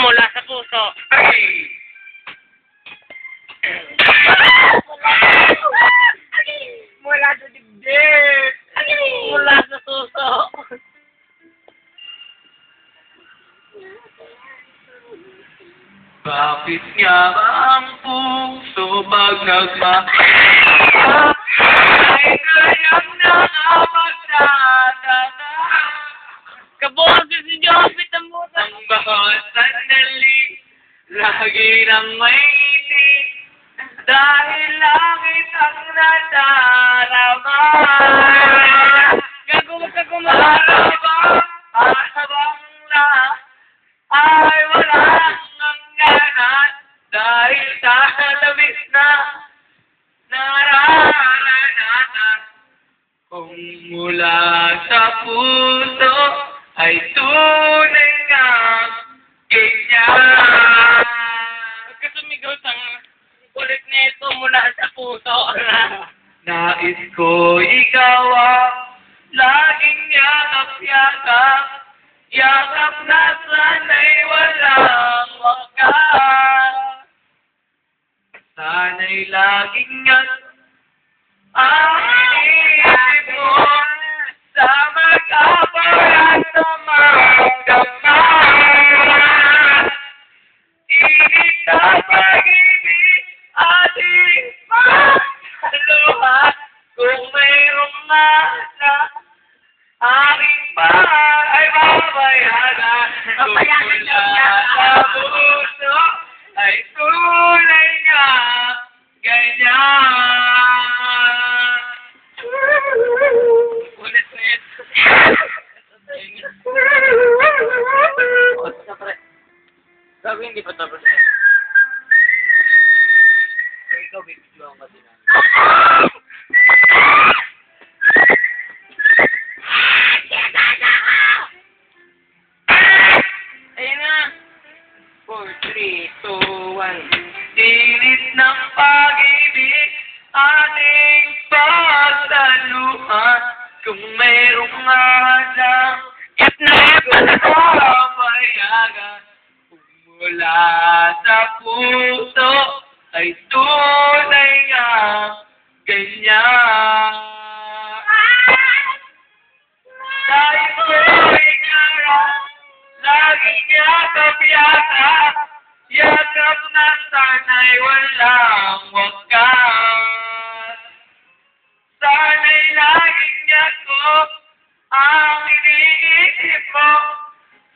mula sa puso. Ay! Mula sa dibdib. Mula sa puso. Bakit nga ba ang puso pag nagma... ay kayang nakapagdadala? Kaboses si Jopit ang muna. Ang bawat sandali, lagi nang may ngiti, dahil langit ang nadarama. Gagawin ka kumakain. Habang na ay walang hangganan, dahil tatabis na nararanasan. Kung mula sa puso ay tunay nga ganyan. Kasumigaw sa kulit nito mula sa puso. Nais ko ikaw ang laging yakap-yakap, yakap na sana'y walang wakas. Sana'y laging yan ang isip mo sa magkapal at sa magdama. Init na pag-ibig ating magsaluhan, kung mayroong mana aking ay babayaran. Babayaran Kung lang niya. sa puso ay tunay nga ganyan. Ulit-ulit. O, pre. Sabi hindi pa tapos. Ikaw, bibidyoan ka din. Ayun na. 4, 3, 2, 1. Init ng pag-ibig ating pagsaluhan, kung mayroong hadang F na F na papayagan. Kung mula sa puso ay tunay nga ganyan. Dahil ko'y ngarap, laging yakap-yakap, yakap na sana'y walang wakas. Sana'y laging yakap ang iniisip mo,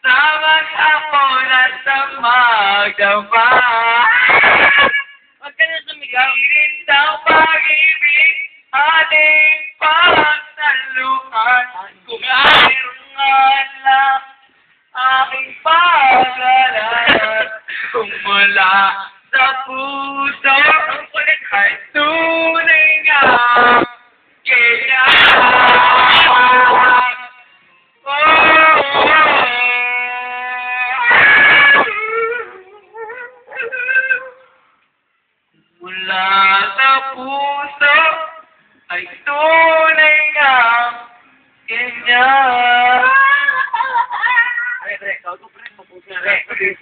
sa maghapon at sa magdama. Huwag ka na sumigaw. Init ng pag-ibig ating pagsaluhan, kung mayroong alam aking pag-alalan. Kung mula sa puso ay tunay nga ganyan. Mula sa puso ay tunay nga ganyan. Pre, ikaw to, pre. Mabuti na, pre.